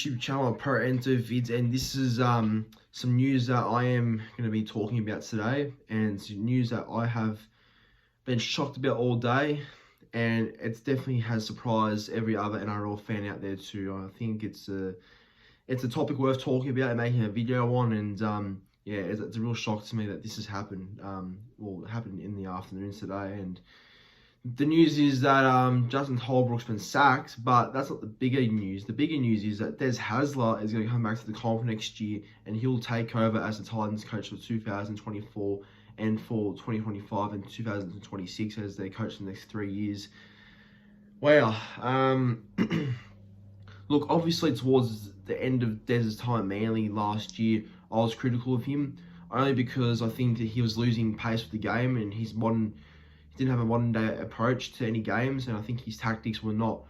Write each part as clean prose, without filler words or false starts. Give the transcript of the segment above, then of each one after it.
YouTube channel, Pro-Ento Vids, and this is some news that I am going to be talking about today, and it's news that I have been shocked about all day, and it definitely has surprised every other NRL fan out there too. I think it's a topic worth talking about and making a video on, and yeah, it's a real shock to me that this has happened. Well, it happened in the afternoon today, and the news is that Justin Holbrook's been sacked, but that's not the bigger news. The bigger news is that Des Hasler is going to come back to the comp next year, and he'll take over as the Titans coach for 2024 and for 2025 and 2026 as their coach for the next 3 years. Wow. Look, obviously towards the end of Des's time at Manly last year, I was critical of him, only because I think that he was losing pace with the game, and he didn't have a modern day approach to any games, and I think his tactics were not,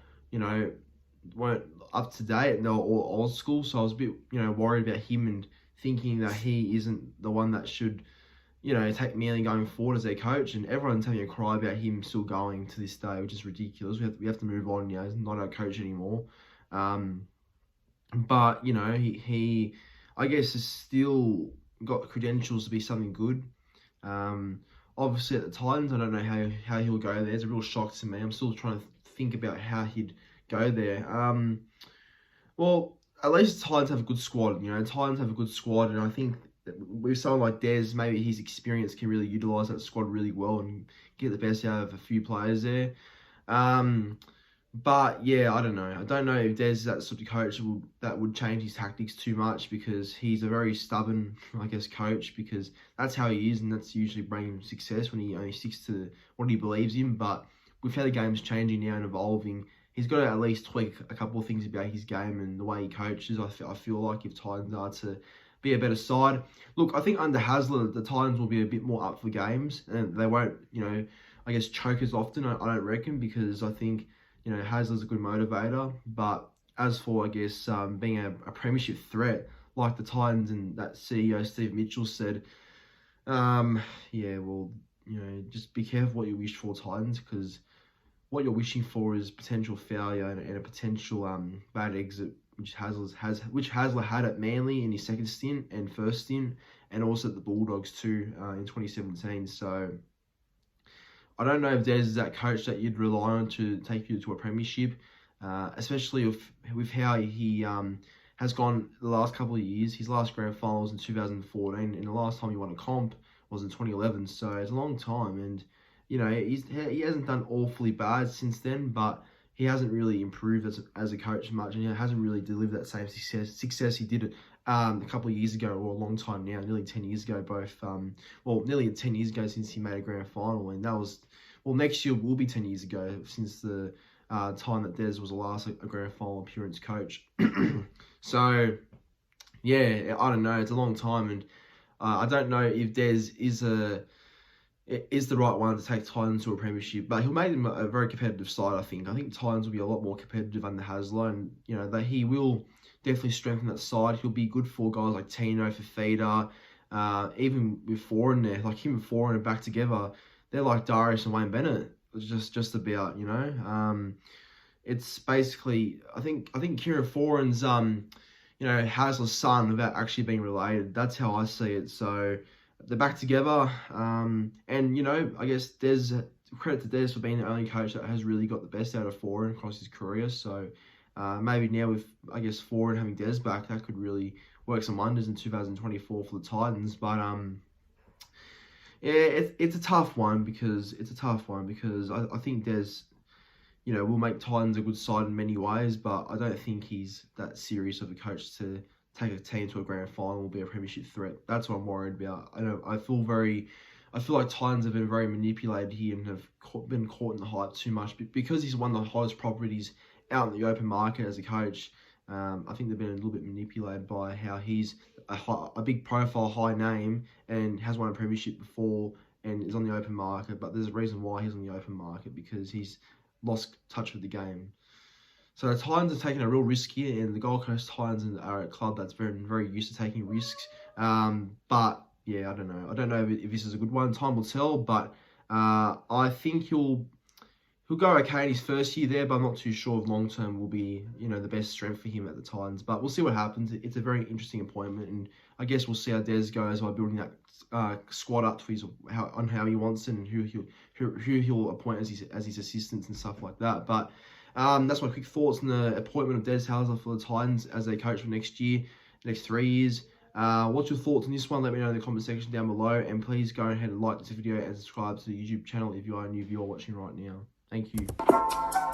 weren't up to date, and they were all old school. So I was a bit, worried about him and thinking that he isn't the one that should, take Manly going forward as their coach. And everyone's having a cry about him still going to this day, which is ridiculous. We have to move on. He's not our coach anymore. But he I guess has still got credentials to be something good. Obviously at the Titans, I don't know how he'll go there. It's a real shock to me. I'm still trying to think about how he'd go there. Well, at least the Titans have a good squad. Titans have a good squad, and I think that with someone like Des, maybe his experience can really utilise that squad really well and get the best out of a few players there. But yeah, I don't know. I don't know if Des is that sort of coach that would change his tactics too much, because he's a very stubborn, coach, because that's how he is, and that's usually bringing him success when he only sticks to what he believes in. But with how the game's changing now and evolving, he's got to at least tweak a couple of things about his game and the way he coaches. I feel like if Titans are to be a better side. Look, I think under Hasler, the Titans will be a bit more up for games, and they won't, choke as often, I don't reckon, because I think Hasler's a good motivator. But as for, being a premiership threat, like the Titans and that CEO, Steve Mitchell, said, just be careful what you wish for, Titans, because what you're wishing for is potential failure and a potential bad exit, which Hasler had at Manly in his second stint and first stint, and also at the Bulldogs too in 2017. So I don't know if Des is that coach that you'd rely on to take you to a premiership, especially with how he has gone the last couple of years. His last grand final was in 2014, and the last time he won a comp was in 2011. So it's a long time, and he hasn't done awfully bad since then, but he hasn't really improved as a coach much, and he hasn't really delivered that same success he did a couple of years ago, or a long time now, nearly 10 years ago, nearly 10 years ago since he made a grand final, and that was, next year will be 10 years ago since the time that Des was the last a grand final appearance coach. So, yeah, I don't know, it's a long time, and I don't know if Des is the right one to take Titans to a premiership, but he'll make them a very competitive side, I think. I think Titans will be a lot more competitive under Hasler, and, that he will definitely strengthen that side. He'll be good for guys like Tino, Fafita, even with Foran there. Like him and Foran are back together. They're like Darius and Wayne Bennett, just about, It's basically, I think Kieran Foran's, Hasler's son without actually being related. That's how I see it. So they're back together, and I guess credit to Des for being the only coach that has really got the best out of Foran across his career. So maybe now with Foran having Des back, that could really work some wonders in 2024 for the Titans. But yeah, it's a tough one because I think Des, will make Titans a good side in many ways, but I don't think he's that serious of a coach to take a team to a grand final or be a premiership threat. That's what I'm worried about. I feel like Titans have been very manipulated here and have been caught in the hype too much. But because he's one of the highest properties out in the open market as a coach, I think they've been a little bit manipulated by how he's a big profile, high name, and has won a premiership before and is on the open market. But there's a reason why he's on the open market, because he's lost touch with the game. So the Titans are taking a real risk here, and the Gold Coast Titans are a club that's very, very used to taking risks. But yeah, I don't know. I don't know if this is a good one. Time will tell. But I think he'll go okay in his first year there, but I'm not too sure if long term will be, you know, the best strength for him at the Titans. But we'll see what happens. It's a very interesting appointment, and I guess we'll see how Des goes by building that squad up to his how he wants it and who he'll appoint as his assistants and stuff like that. But that's my quick thoughts on the appointment of Des Hasler for the Titans as their coach for next year, next 3 years. What's your thoughts on this one? Let me know in the comment section down below, and please go ahead and like this video and subscribe to the YouTube channel if you are a new viewer watching right now. Thank you.